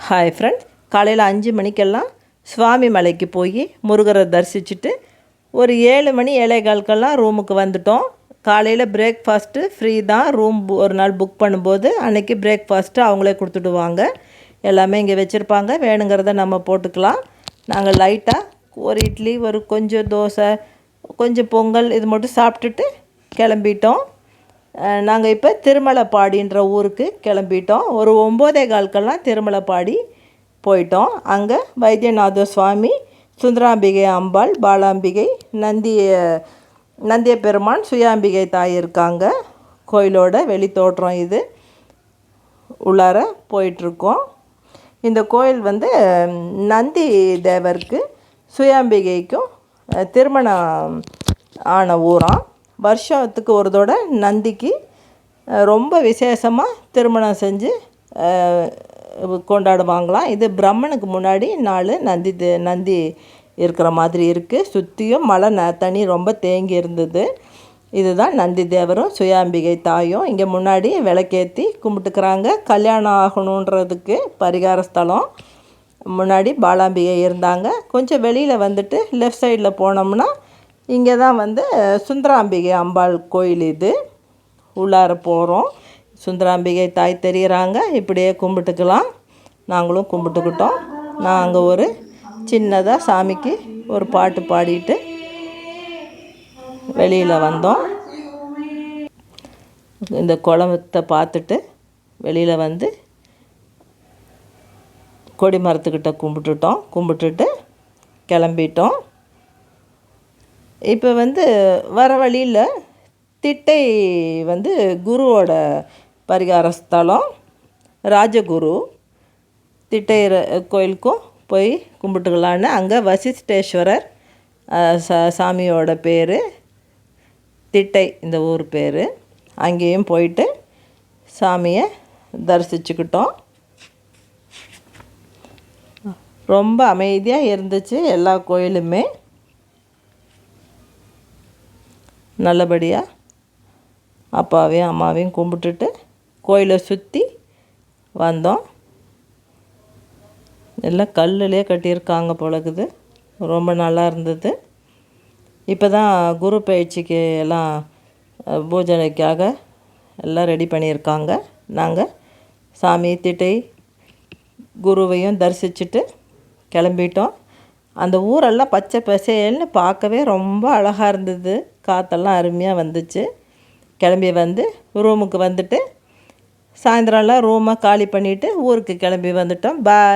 Hi friends, காலையில் 5 மணிக்கெல்லாம் சுவாமி மலைக்கு போய் முருகரை தரிசிச்சுட்டு ஒரு 7 மணி 7:15 ரூமுக்கு வந்துட்டோம். காலையில் பிரேக்ஃபாஸ்ட்டு ஃப்ரீ தான். ரூம் ஒரு நாள் புக் பண்ணும்போது அன்றைக்கி பிரேக்ஃபாஸ்ட்டு அவங்களே கொடுத்துடுவாங்க. எல்லாமே இங்கே வச்சுருப்பாங்க, வேணுங்கிறத நம்ம போட்டுக்கலாம். நாங்கள் லைட்டாக ஒரு இட்லி, ஒரு கொஞ்சம் தோசை, கொஞ்சம் பொங்கல் இது மட்டும் சாப்பிட்டுட்டு கிளம்பிட்டோம். நாங்கள் இப்போ திருமலைப்பாடின்ற ஊருக்கு கிளம்பிட்டோம். ஒரு 9:15 திருமலைப்பாடி போயிட்டோம். அங்கே வைத்தியநாத சுவாமி, சுந்தராம்பிகை அம்பாள், பாலாம்பிகை, நந்திய பெருமான், சுயாம்பிகை தாய் இருக்காங்க. கோயிலோட வெளி தோற்றம் இது. உள்ளார போயிட்டுருக்கோம். இந்த கோயில் நந்தி தேவருக்கு சுயாம்பிகைக்கும் திருமணம் ஆன ஊராம். வருஷத்துக்கு ஒரு தடவை நந்திக்கு ரொம்ப விசேஷமாக திருமணம் செஞ்சு கொண்டாடுவாங்களாம். இது பிரம்மனுக்கு முன்னாடி நாள் நந்தி இருக்கிற மாதிரி இருக்குது. சுற்றியும் மழை தண்ணி ரொம்ப தேங்கி இருந்தது. இதுதான் நந்தி தேவரும் சுயாம்பிகை தாயும். இங்கே முன்னாடி விளக்கேற்றி கும்பிட்டுக்கிறாங்க. கல்யாணம் ஆகணுன்றதுக்கு பரிகார ஸ்தலம். முன்னாடி பாலாம்பிகை இருந்தாங்க. கொஞ்சம் வெளியில் வந்துட்டு லெஃப்ட் சைடில் போனோம்னா இங்கே தான் சுந்தராம்பிகை அம்பாள் கோயில். இது உள்ளார போகிறோம். சுந்தராம்பிகை தாய் தெரிகிறாங்க. இப்படியே கும்பிட்டுக்கலாம். நாங்களும் கும்பிட்டுக்கிட்டோம். நாங்கள் ஒரு சின்னதாக சாமிக்கு ஒரு பாட்டு பாடிட்டு வெளியில் வந்தோம். இந்த குளத்தை பார்த்துட்டு வெளியில் கொடி மரத்துக்கிட்ட கும்பிட்டுட்டு கிளம்பிட்டோம். இப்போ வர வழியில் திட்டை குருவோட பரிகார ஸ்தலம். ராஜகுரு திட்டை கோயிலுக்கும் போய் கும்பிட்டுக்கலான்னு அங்கே வசிஷ்டேஸ்வரர் சாமியோட பேர். திட்டை இந்த ஊர் பேர். அங்கேயும் போயிட்டு சாமியை தரிசிச்சுக்கிட்டோம். ரொம்ப அமைதியாக இருந்துச்சு எல்லா கோயிலுமே. நல்லபடியாக அப்பாவையும் அம்மாவையும் கும்பிட்டுட்டு கோயிலை சுற்றி வந்தோம். எல்லாம் கல்லுலேயே கட்டியிருக்காங்க போலக்குது. ரொம்ப நல்லா இருந்தது. இப்போ தான் குரு பயிற்சிக்கு எல்லாம் பூஜனைக்காக எல்லாம் ரெடி பண்ணியிருக்காங்க. நாங்கள் சாமி திட்டை குருவையும் தரிசிச்சுட்டு கிளம்பிட்டோம். அந்த ஊரெல்லாம் பச்சை பசேல்னு பார்க்கவே ரொம்ப அழகாக இருந்தது. காற்றெல்லாம் அருமையாக வந்துச்சு. கிளம்பி ரூமுக்கு வந்துட்டு சாயந்தரம்லாம் ரூமை காலி பண்ணிவிட்டு ஊருக்கு கிளம்பி வந்துட்டோம். பாய்.